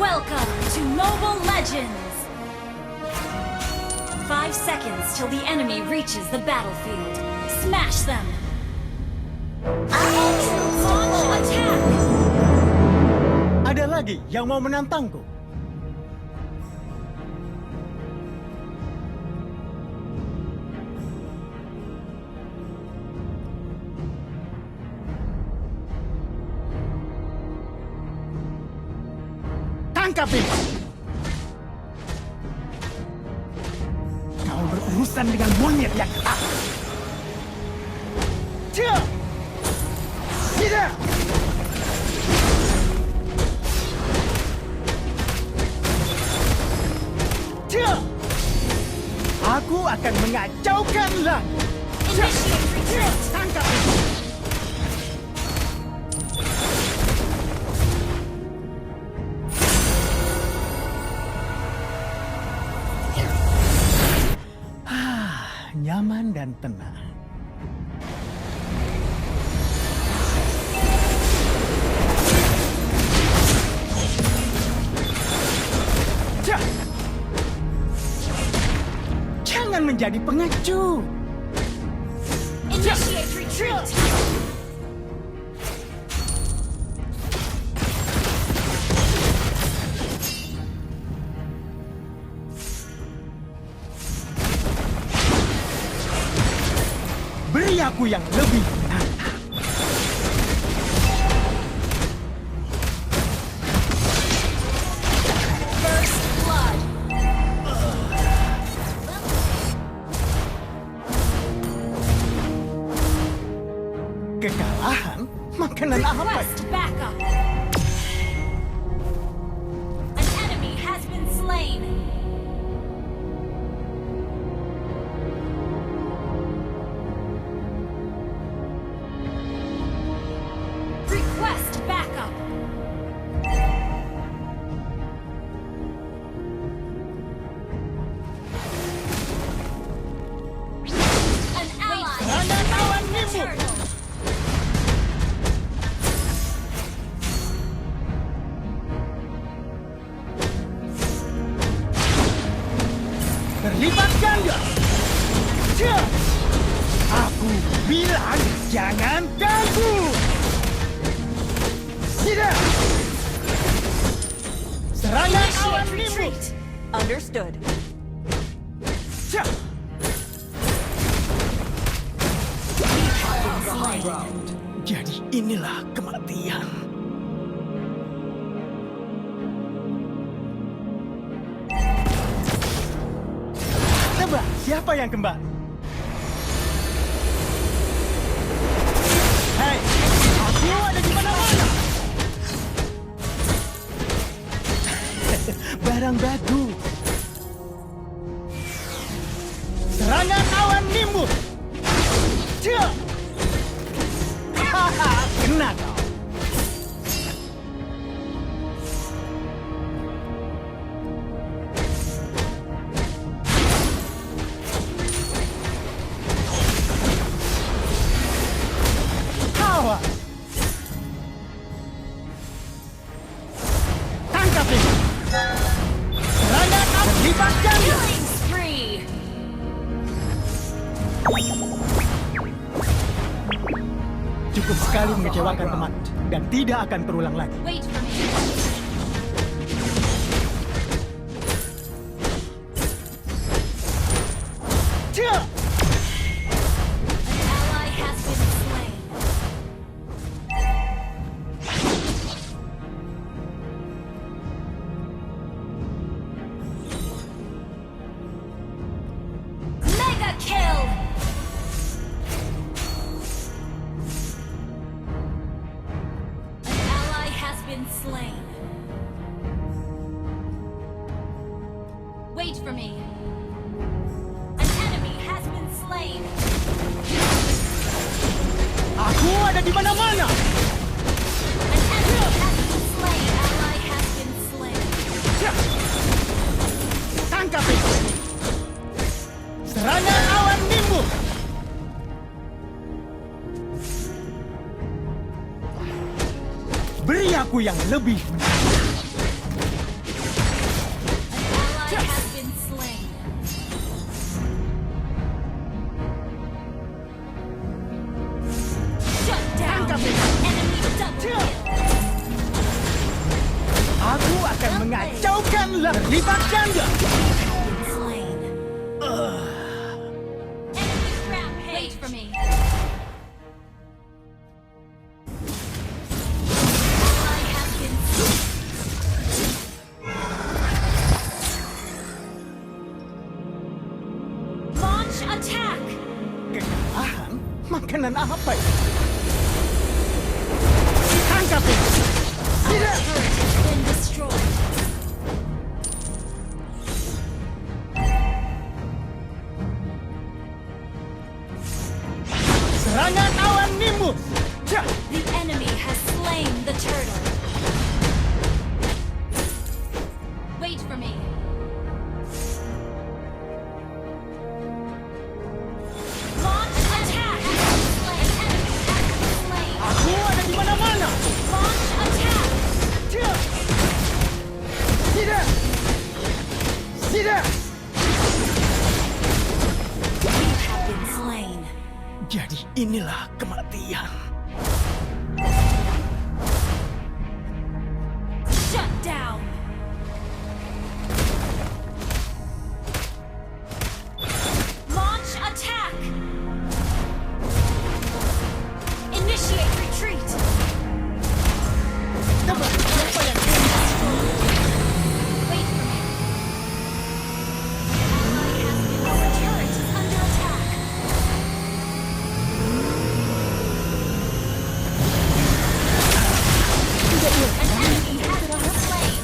Welcome to Mobile Legends! 5 seconds till the enemy reaches the battlefield. Smash them! Launch attack! Ada lagi yang mau menantangku? Tangkap ini! Kau berurusan dengan monyet yang keras. Tidak! Tidak! Tidak! Aku akan mengacaukan langit. Initiate retreat! Tangkap ini! Nyaman dan tenang. Jangan menjadi pengecut. Initiate retreat! Beri aku yang lebih menantang. First blood! Kekalahan? Makanan apa itu? Request backup! An enemy has been slain! Request backup! An ally has slain the turtle! Terlibat ganda. Cek! Aku bilang jangan ganggu. Tidak! Serangan awan Initiate nimbus. retreat! Understood. Cek! Jadi inilah kematian. Tebak siapa yang kembali? Hei, aku ada di mana-mana. Barang bagus. Serangan awan nimbus. Cek! Hahaha, kena kau. Awas. Tangkap ini. Serangan awan terlibat ganda. Killing spree! Cukup sekali mengecewakan teman dan tidak akan terulang lagi. Wait for me. Cek! An ally has been slain. Mega kill! An ally has been slain. Wait for me. An enemy has been slain. Aku ada di mana-mana. An enemy has been slain. Ally has been slain. Cek! Tangkap ini. Serangan awan nimbus. Beri aku yang lebih menantang. ally has been slain. Shut down. Tangkap ini. Enemy double kill. Aku akan mengacaukan terlibat ganda. Slain. Enemy rampage. Wait for me. Ally has been launch attack. Kekalahan? Makanan apa itu? Tangkap ini. Tidak. Turret has been destroyed. Serangan awan nimbus. Cah. The enemy has slain the turtle. Wait for me. Launch attack. Slain. Enemy has been slain. Aku ada di mana-mana. Launch attack. Cah. Tidak. Tidak. You have been slain. Jadi inilah kematian. Shut down. Launch attack. Initiate retreat. Tebak siapa yang Wait for me. Ally has been. Our turret is under attack. An enemy has been slain.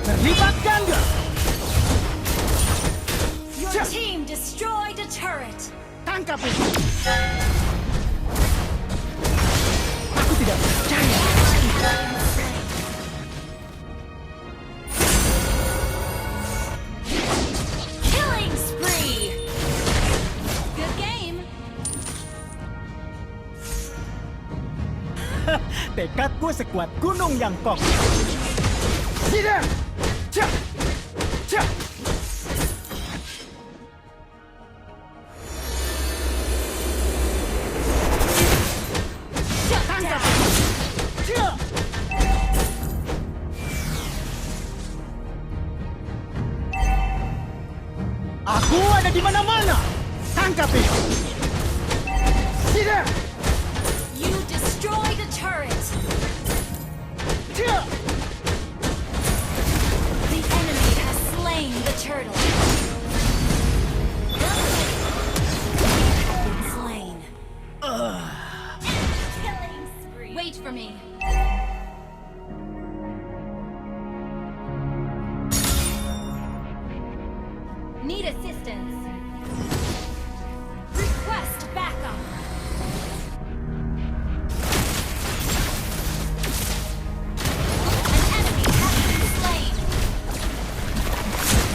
terlibat ganda. Your team destroyed a turret. Tangkap itu. Aku tidak percaya. Killing spree. Good game. Tekadku sekuat gunung yang kokoh. Tidak. Cah. Cah. Shut Tangkap down. itu. Cah. Aku ada di mana-mana. Tangkap itu. Tidak. You destroyed a turret. Cah. The enemy has slain the turtle. You have been slain. Killing spree. Wait for me. Need assistance. Request backup. An enemy has been slain.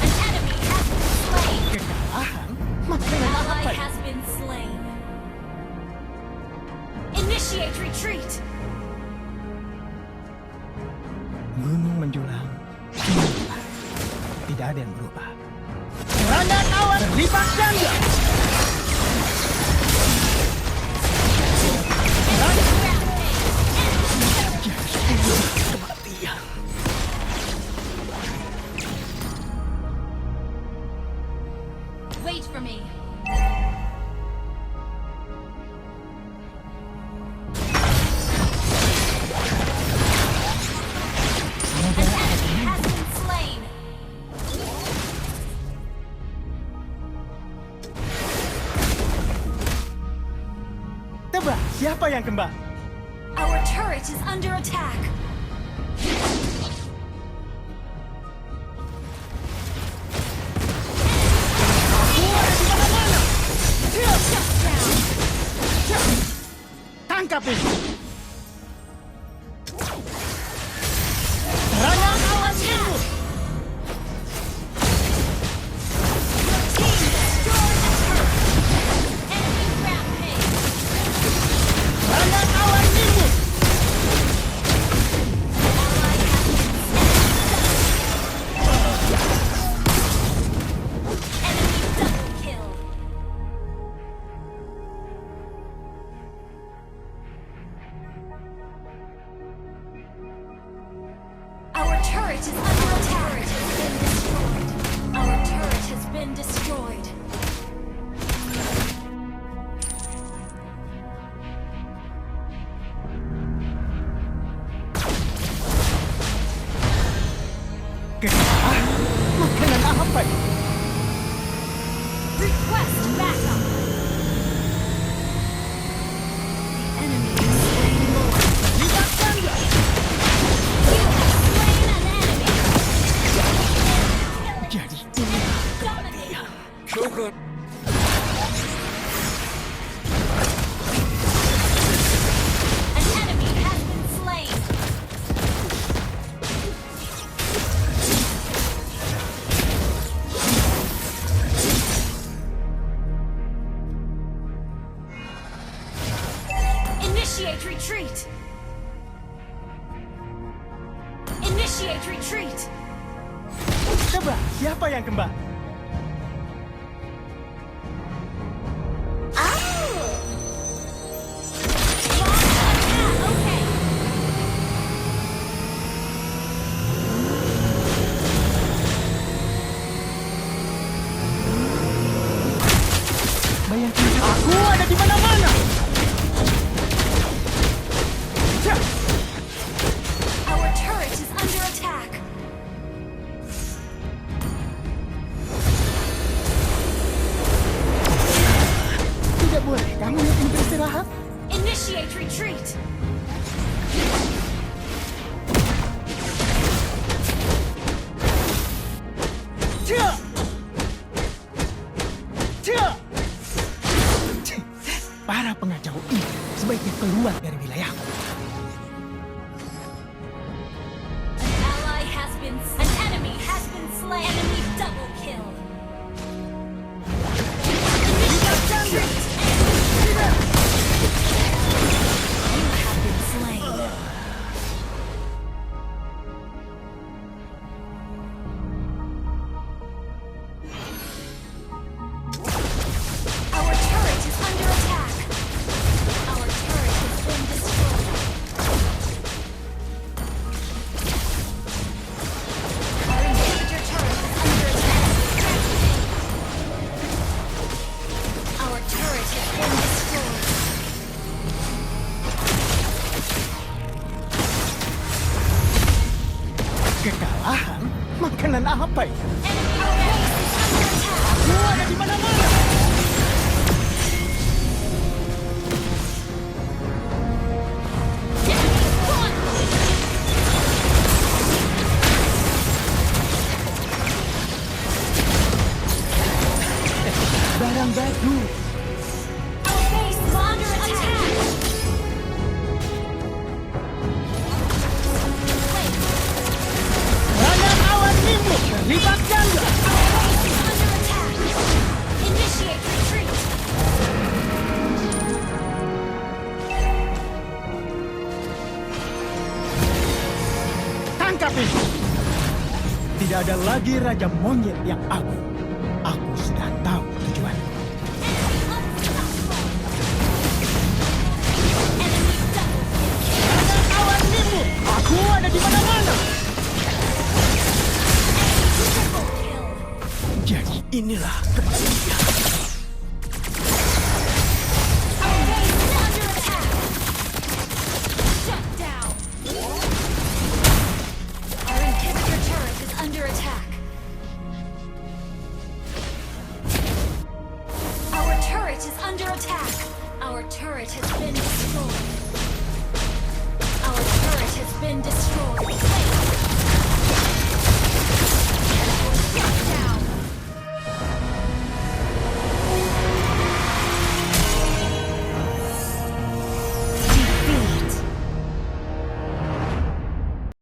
An enemy has been slain. Kekalahan? Makanan apa Ally itu? has been slain. Initiate retreat. Gunung menjulang. Tidak ada yang berubah. Serangan awan terlibat ganda. Kematian. Wait for me. An enemy has been slain. Tebak siapa yang kembali? Our turret is under attack. Shut down. Tangkap ini. Serangan awan nimbus. Team destroyed the turret. Enemy rampage. Serangan awan nimbus. Ally has been slain. turret is under attack. Our turret has been destroyed. Makanan apa ini? Request backup. The enemy is slain Lord. Libatkan dia! You have slain an enemy. Jadi ini Dominating. An enemy has been slain. Initiate retreat. Initiate retreat. Coba, siapa yang kembali? Okay. Bayangkan, aku ada di mana-mana. Cak! Our turret is under attack. Tidak boleh kamu yang ini beristirahat? Initiate retreat. Cak! Cak! Para pengacau ini sebaiknya keluar dari wilayahku. An enemy has been slain. Enemy double kill. Retreat. You have been slain. Our turret is under attack. Our turret has been destroyed. Our inhibitor turret is under attack. Our turret has been destroyed. Kekalahan? Makanan apa ini? Enemy base is under attack. Aku ada di mana-mana. Barang bagus. Our base is under attack. Wait, Banyak awan nimbrung. Libatkan dia! our base is under attack. Initiate retreat. Tangkap ini! Tidak ada lagi Raja Monyet yang agung. Aku sudah tahu tujuan. Enemy double kill. Awan nimbrung! Aku ada di mana-mana. Triple kill. Jadi inilah kematian. Our base is under attack. Shut down. Our inhibitor turret is under attack. Our turret is under attack. Our turret has been destroyed. Our turret has been destroyed. Wait.